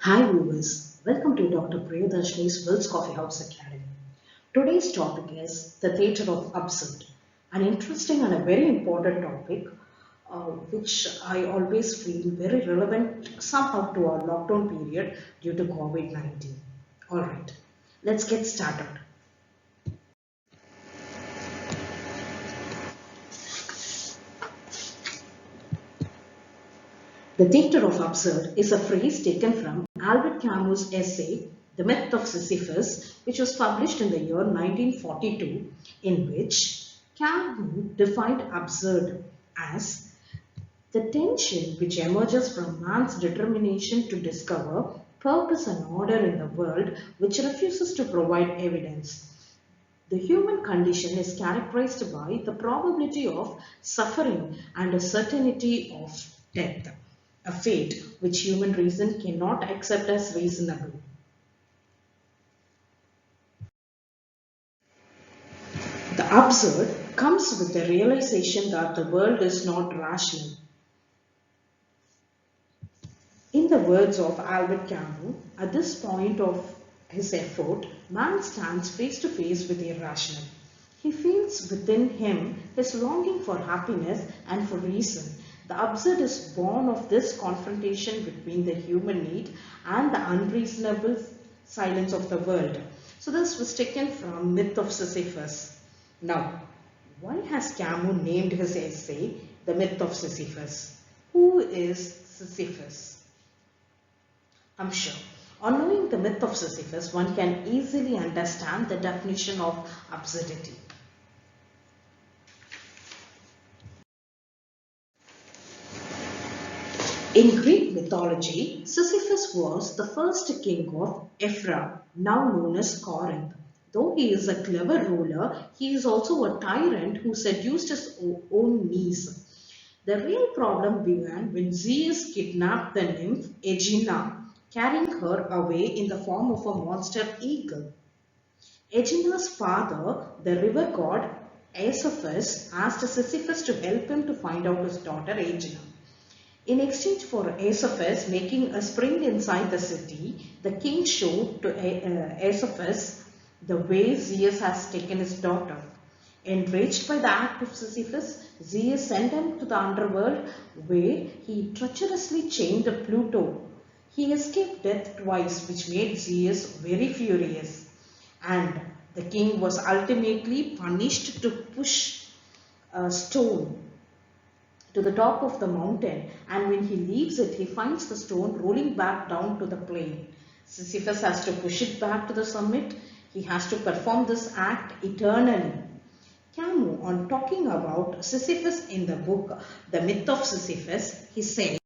Hi viewers, welcome to Dr.Priyadarshini's Will's Coffee House Academy. Today's topic is the theatre of absurd, an interesting and a very important topic which I always feel very relevant somehow to our lockdown period due to COVID-19. Alright, let's get started. The theatre of absurd is a phrase taken from Albert Camus' essay, The Myth of Sisyphus, which was published in the year 1942, in which Camus defined absurd as the tension which emerges from man's determination to discover purpose and order in the world which refuses to provide evidence. The human condition is characterized by the probability of suffering and a certainty of death, a fate which human reason cannot accept as reasonable. The absurd comes with the realization that the world is not rational. In the words of Albert Camus, at this point of his effort, man stands face to face with the irrational. He feels within him his longing for happiness and for reason. The absurd is born of this confrontation between the human need and the unreasonable silence of the world. So this was taken from Myth of Sisyphus. Now, why has Camus named his essay The Myth of Sisyphus? Who is Sisyphus? I'm sure. On knowing the myth of Sisyphus, one can easily understand the definition of absurdity. In Greek mythology, Sisyphus was the first king of Ephra, now known as Corinth. Though he is a clever ruler, he is also a tyrant who seduced his own niece. The real problem began when Zeus kidnapped the nymph Aegina, carrying her away in the form of a monster eagle. Aegina's father, the river god Sisyphus, asked Sisyphus to help him to find out his daughter Aegina. In exchange for Sisyphus making a spring inside the city, the king showed to Sisyphus the way Zeus has taken his daughter. Enraged by the act of Sisyphus, Zeus sent him to the underworld where he treacherously chained Pluto. He escaped death twice, which made Zeus very furious, and the king was ultimately punished to push a stone to the top of the mountain, and when he leaves it, he finds the stone rolling back down to the plain. Sisyphus has to push it back to the summit. He has to perform this act eternally. Camus, on talking about Sisyphus in the book The Myth of Sisyphus, he said,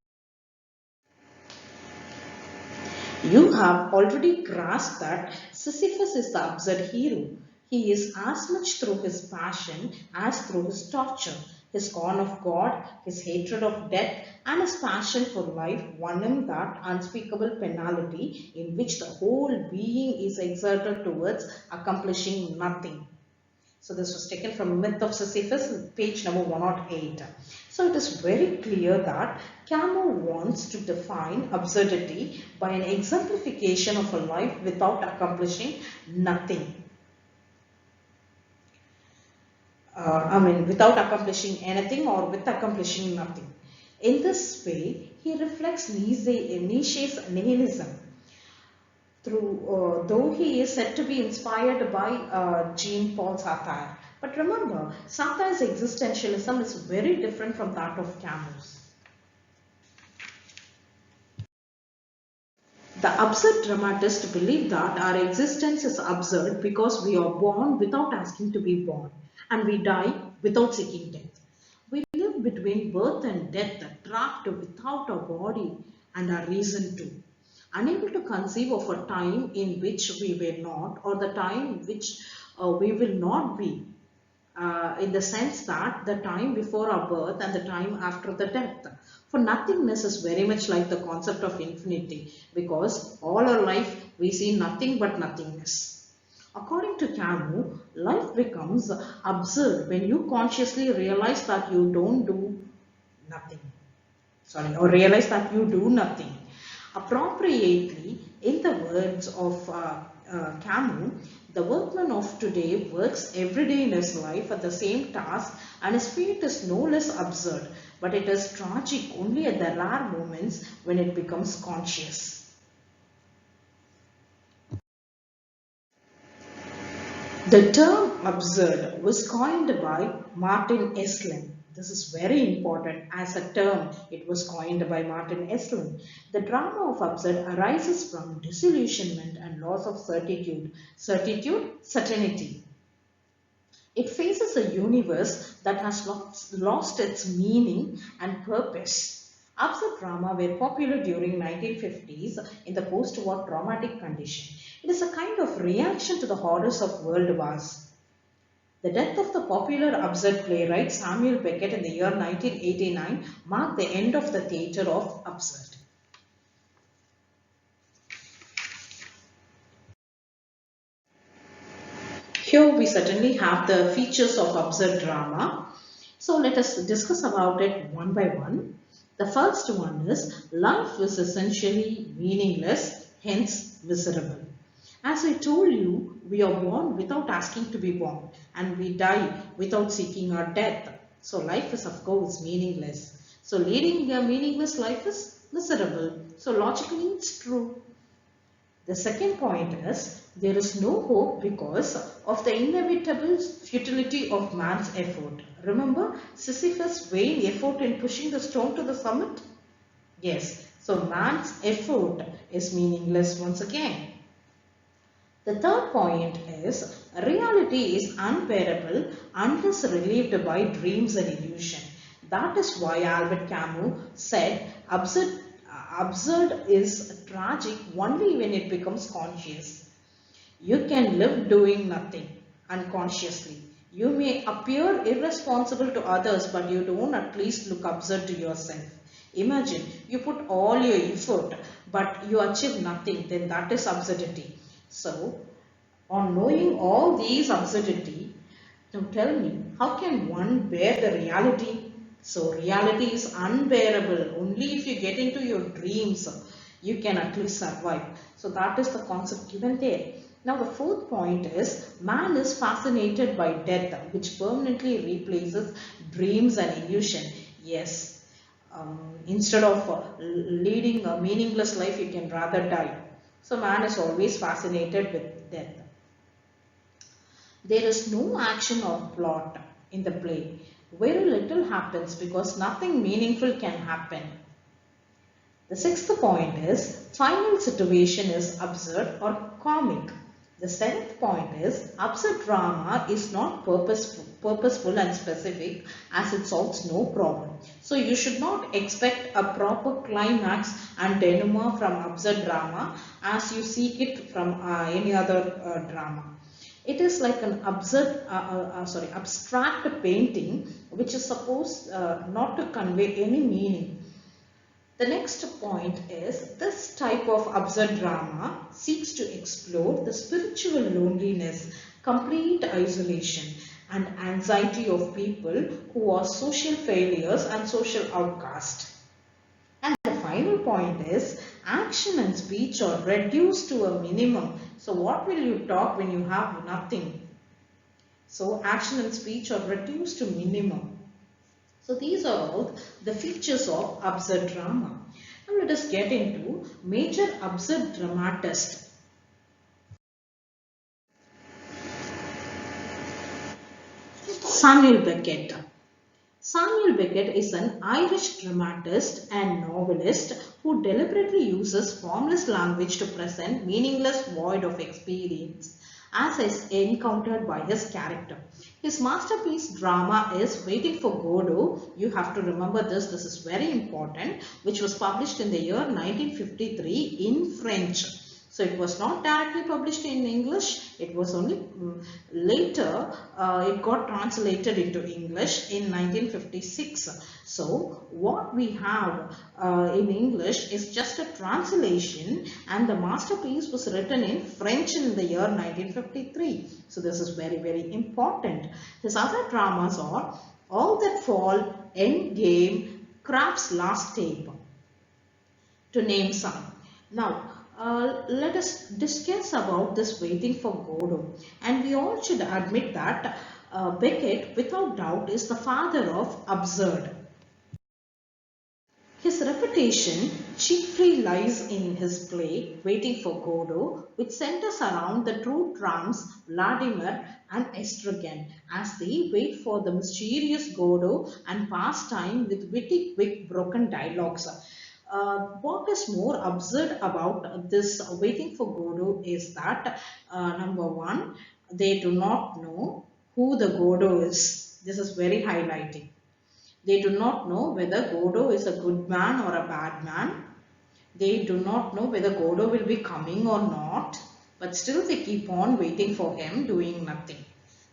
"You have already grasped that Sisyphus is the absurd hero. He is as much through his passion as through his torture. His scorn of God, his hatred of death, and his passion for life won him that unspeakable penalty in which the whole being is exerted towards accomplishing nothing." So this was taken from Myth of Sisyphus, page number 108. So it is very clear that Camus wants to define absurdity by an exemplification of a life without accomplishing nothing. Without accomplishing anything or with accomplishing nothing. In this way, he reflects Nietzsche's nihilism. Though he is said to be inspired by Jean-Paul Sartre. But remember, Sartre's existentialism is very different from that of Camus. The absurd dramatist believed that our existence is absurd because we are born without asking to be born, and we die without seeking death. We live between birth and death, trapped without a body and a reason to, unable to conceive of a time in which we were not, or the time which we will not be, in the sense that the time before our birth and the time after the death. For nothingness is very much like the concept of infinity, because all our life we see nothing but nothingness. According to Camus, life becomes absurd when you consciously realize that you don't do nothing. Or realize that you do nothing. Appropriately, in the words of Camus, the workman of today works every day in his life at the same task, and his fate is no less absurd, but it is tragic only at the rare moments when it becomes conscious. The term absurd was coined by Martin Esslin. This is very important as a term. It was coined by Martin Esslin. The drama of absurd arises from disillusionment and loss of certitude. Certitude, certainty. It faces a universe that has lost its meaning and purpose. Absurd drama were popular during 1950s in the post-war traumatic condition. It is a kind of reaction to the horrors of world wars. The death of the popular absurd playwright Samuel Beckett in the year 1989 marked the end of the theatre of absurd. Here we certainly have the features of absurd drama. So let us discuss about it one by one. The first one is life is essentially meaningless, hence miserable. As I told you, we are born without asking to be born, and we die without seeking our death. So life is of course meaningless. So leading a meaningless life is miserable. So logically it's true. The second point is there is no hope because of the inevitable futility of man's effort. Remember Sisyphus' vain effort in pushing the stone to the summit? Yes, so man's effort is meaningless once again. The third point is reality is unbearable unless relieved by dreams and illusion. That is why Albert Camus said absurd is tragic only when it becomes conscious. You can live doing nothing unconsciously. You may appear irresponsible to others, but you don't at least look absurd to yourself. Imagine you put all your effort, but you achieve nothing, then that is absurdity. So, on knowing all these absurdity, now tell me, how can one bear the reality? So, reality is unbearable. Only if you get into your dreams, you can at least survive. So, that is the concept given there. Now, the fourth point is man is fascinated by death, which permanently replaces dreams and illusion. Yes, instead of leading a meaningless life, you can rather die. So, man is always fascinated with death. There is no action or plot in the play. Very little happens because nothing meaningful can happen. The sixth point is final situation is absurd or comic. The seventh point is absurd drama is not purposeful and specific as it solves no problem. So you should not expect a proper climax and denouement from absurd drama as you seek it from any other drama. It is like an abstract painting which is supposed not to convey any meaning. The next point is this type of absurd drama seeks to explore the spiritual loneliness, complete isolation and anxiety of people who are social failures and social outcasts. And the final point is action and speech are reduced to a minimum. So what will you talk when you have nothing? So action and speech are reduced to minimum. So these are all the features of absurd drama. Now let us get into major absurd dramatists. Samuel Beckett. Samuel Beckett is an Irish dramatist and novelist who deliberately uses formless language to present meaningless void of experience as is encountered by his character. His masterpiece drama is Waiting for Godot. You have to remember this is very important, which was published in the year 1953 in French. So it was not directly published in English, it was only later it got translated into English in 1956. So what we have in English is just a translation and the masterpiece was written in French in the year 1953. So this is very, very important. His other dramas are All That Fall, Endgame, Kraft's Last Tape, to name some. Now, let us discuss about this waiting for Godot. And we all should admit that Beckett, without doubt, is the father of absurd. His reputation chiefly lies in his play Waiting for Godot, which centers around the two trams Vladimir and Estragon as they wait for the mysterious Godot and pass time with witty, quick, broken dialogues. What is more absurd about this Waiting for Godot is that number one, they do not know who the Godot is. This is very highlighting. They do not know whether Godot is a good man or a bad man. They do not know whether Godot will be coming or not. But still they keep on waiting for him doing nothing.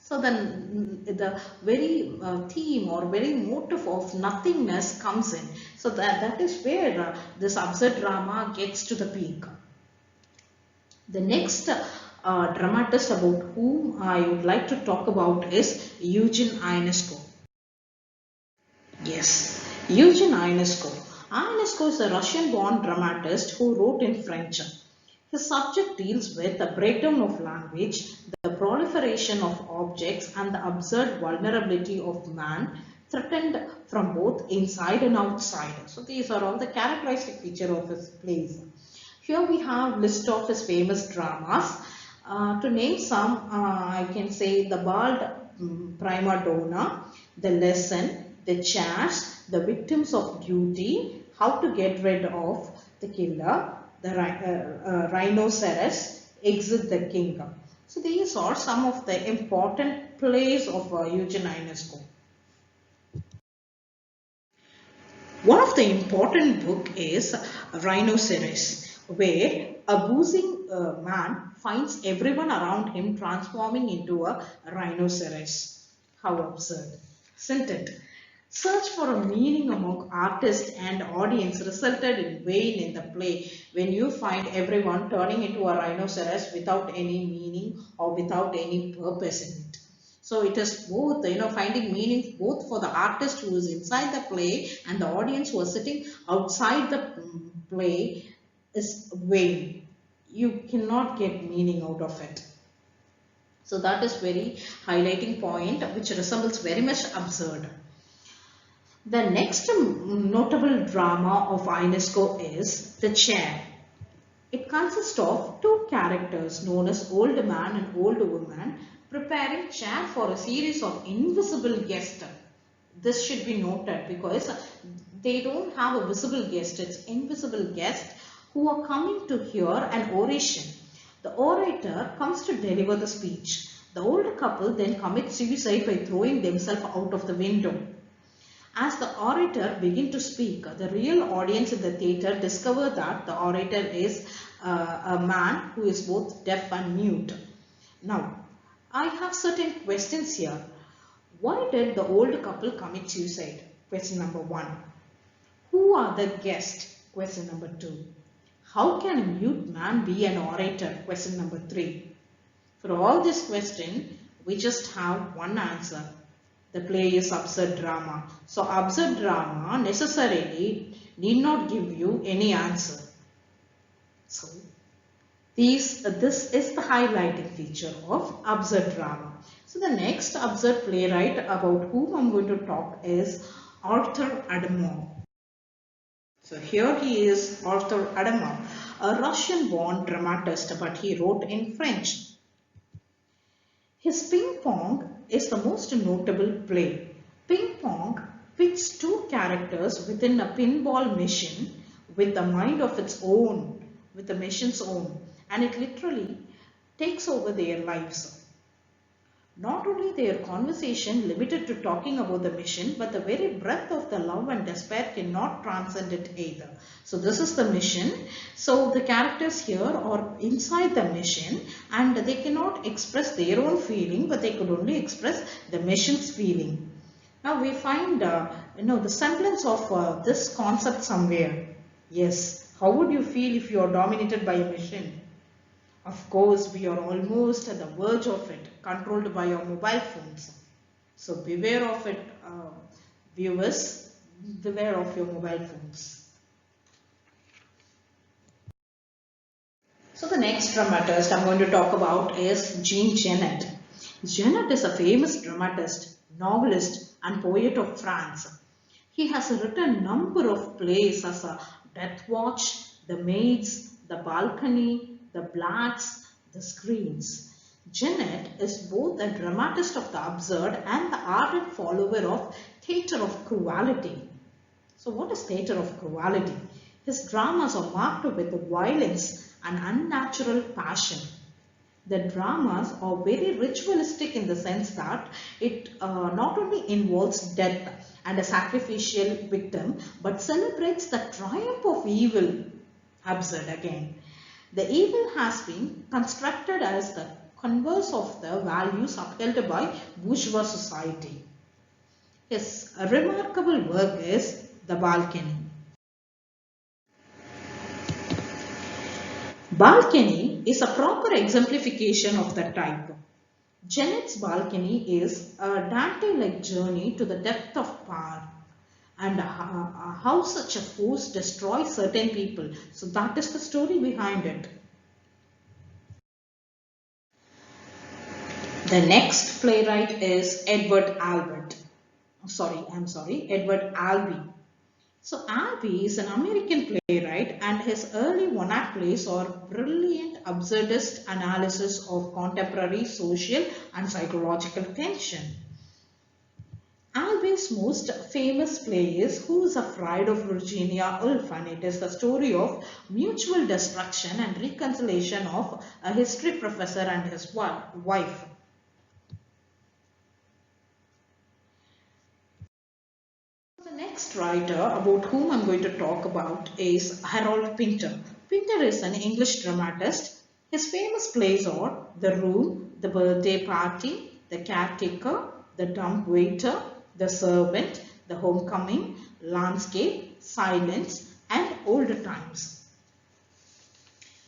So then the very theme or very motive of nothingness comes in. So that is where this absurd drama gets to the peak. The next dramatist about whom I would like to talk about is Eugene Ionesco. Yes, Eugene Ionesco. Ionesco is a Russian-born dramatist who wrote in French. His subject deals with the breakdown of language, the proliferation of objects, and the absurd vulnerability of man threatened from both inside and outside. So these are all the characteristic features of his plays. Here we have list of his famous dramas. To name some, I can say The Bald Prima Donna, The Lesson, The Chairs, The Victims of Duty, How to Get Rid of the Killer, The Rhinoceros, Exit the King. So these are some of the important plays of Eugene Ionesco. One of the important book is Rhinoceros, where a boozing man finds everyone around him transforming into a rhinoceros. How absurd, isn't it? Search for a meaning among artist and audience resulted in vain in the play when you find everyone turning into a rhinoceros without any meaning or without any purpose in it. So it is both, finding meaning both for the artist who is inside the play and the audience who are sitting outside the play is vain. You cannot get meaning out of it. So that is very highlighting point which resembles very much absurd. The next notable drama of Ionesco is The Chair. It consists of two characters known as Old Man and Old Woman preparing chair for a series of invisible guests. This should be noted because they don't have a visible guest, it's invisible guests who are coming to hear an oration. The orator comes to deliver the speech. The old couple then commits suicide by throwing themselves out of the window. As the orator begins to speak, the real audience in the theatre discover that the orator is a man who is both deaf and mute. Now, I have certain questions here. Why did the old couple commit suicide? Question number 1. Who are the guests? Question number 2. How can a mute man be an orator? Question number 3. For all these questions, we just have one answer. The play is absurd drama. So absurd drama necessarily need not give you any answer. So this is the highlighting feature of absurd drama. So the next absurd playwright about whom I'm going to talk is Arthur Adamov. So here he is, Arthur Adamov, a Russian-born dramatist, but he wrote in French. His Ping Pong is the most notable play. Ping Pong pits two characters within a pinball machine with the mind of its own, with the machine's own, and it literally takes over their lives. Not only their conversation limited to talking about the mission, but the very breadth of the love and despair cannot transcend it either. So this is the mission. So the characters here are inside the mission and they cannot express their own feeling, but they could only express the mission's feeling. Now we find, the semblance of this concept somewhere. Yes, how would you feel if you are dominated by a mission? Of course, we are almost at the verge of it, controlled by our mobile phones. So beware of it, viewers, beware of your mobile phones. So the next dramatist I'm going to talk about is Jean Genet. Genet is a famous dramatist, novelist and poet of France. He has written a number of plays as a Death Watch, The Maids, The Balcony, The Blacks, The Screens. Genet is both a dramatist of the absurd and the ardent follower of theatre of cruelty. So what is theatre of cruelty? His dramas are marked with violence and unnatural passion. The dramas are very ritualistic in the sense that it not only involves death and a sacrificial victim but celebrates the triumph of evil. Absurd again. The evil has been constructed as the converse of the values upheld by bourgeois society. His remarkable work is The Balcony. Balcony is a proper exemplification of the type. Genet's Balcony is a Dante-like journey to the depth of power and how such a force destroys certain people. So that is the story behind it. The next playwright is Edward Albee. So Albee is an American playwright and his early one-act plays are brilliant absurdist analysis of contemporary social and psychological tension. Albee's most famous play is Who is Afraid of Virginia Woolf, and it is the story of mutual destruction and reconciliation of a history professor and his wife. The next writer about whom I'm going to talk about is Harold Pinter. Pinter is an English dramatist. His famous plays are The Room, The Birthday Party, The Caretaker, The Dumb Waiter, The Servant, The Homecoming, Landscape, Silence, and Older Times.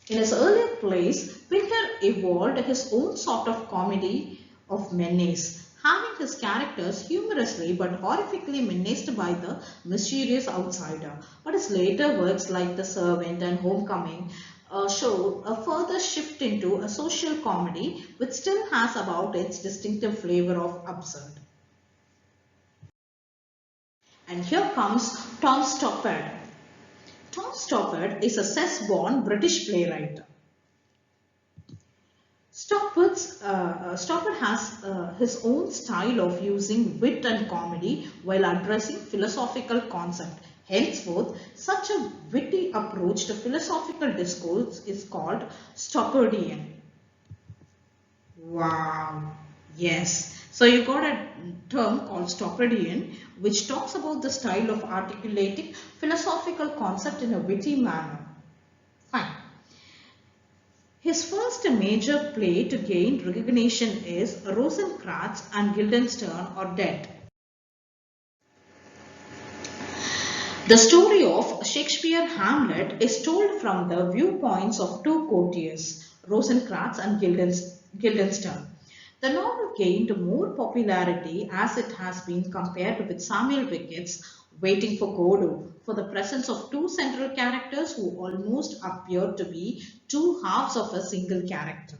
In his earlier plays, Pinter evolved his own sort of comedy of menace, having his characters humorously but horrifically menaced by the mysterious outsider. But his later works like The Servant and Homecoming show a further shift into a social comedy which still has about its distinctive flavor of absurd. And here comes Tom Stoppard. Tom Stoppard is a Cess-born British playwright. Stoppard has his own style of using wit and comedy while addressing philosophical concepts. Henceforth, such a witty approach to philosophical discourse is called Stoppardian. Wow, yes. So you got a term called Stoppardian, which talks about the style of articulating philosophical concept in a witty manner. Fine. His first major play to gain recognition is Rosencrantz and Guildenstern Are Dead. The story of Shakespeare's Hamlet is told from the viewpoints of two courtiers, Rosencrantz and Guildenstern. The novel gained more popularity as it has been compared with Samuel Beckett's Waiting for Godot, for the presence of two central characters who almost appear to be two halves of a single character.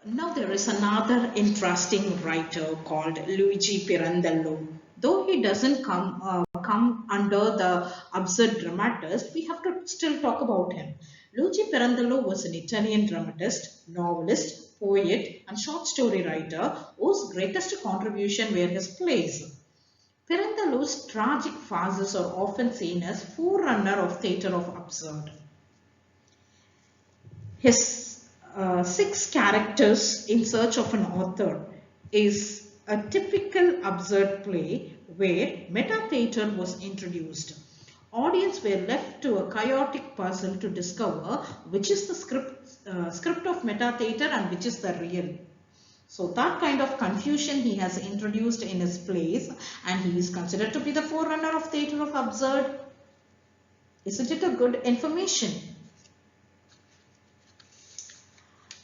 Now there is another interesting writer called Luigi Pirandello. Though he doesn't come under the absurd dramatist, we have to still talk about him. Luigi Pirandello was an Italian dramatist, novelist, poet, and short story writer whose greatest contribution were his plays. Pirandello's tragic farces are often seen as forerunner of theatre of absurd. His Six Characters in Search of an Author is a typical absurd play where meta-theatre was introduced. Audience were left to a chaotic puzzle to discover which is the script of meta-theatre and which is the real. So that kind of confusion he has introduced in his plays, and he is considered to be the forerunner of theatre of absurd. Isn't it a good information?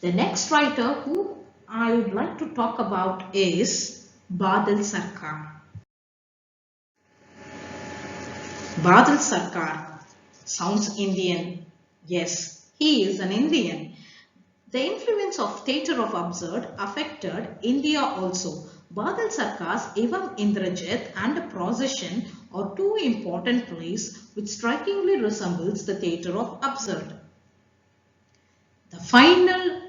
The next writer who I would like to talk about is Badal Sarkar. Badal Sarkar. Sounds Indian. Yes, he is an Indian. The influence of theatre of absurd affected India also. Badal Sarkar's Evam Indrajit and Procession are two important plays which strikingly resembles the theatre of absurd. The final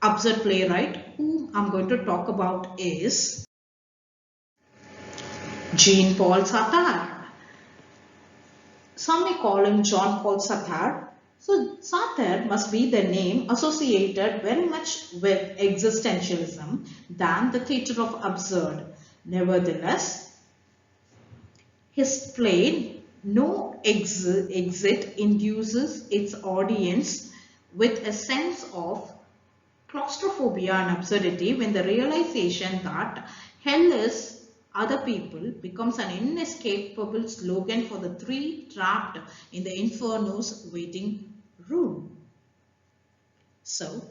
absurd playwright whom I'm going to talk about is Jean Paul Sartre. Some may call him John Paul Sartre. So Sartre must be the name associated very much with existentialism than the theatre of absurd. Nevertheless, his play No Exit induces its audience with a sense of claustrophobia and absurdity when the realization that hell is other people becomes an inescapable slogan for the three trapped in the inferno's waiting room. So,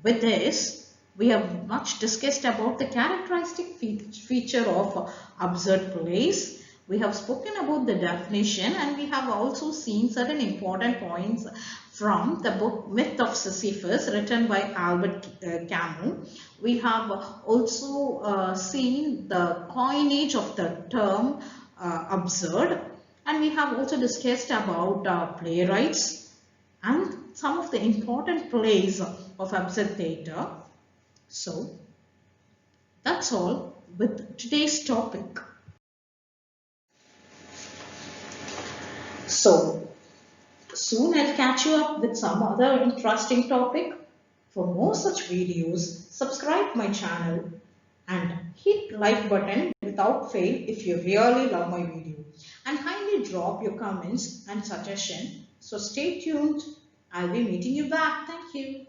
with this, we have much discussed about the characteristic feature of absurd plays. We have spoken about the definition and we have also seen certain important points from the book Myth of Sisyphus written by Albert Camus. We have also seen the coinage of the term absurd, and we have also discussed about playwrights and some of the important plays of absurd theatre. So that's all with today's topic. So soon I'll catch you up with some other interesting topic. For more such videos, subscribe my channel and hit like button without fail if you really love my video. And kindly drop your comments and suggestion. So stay tuned. I'll be meeting you back. Thank you.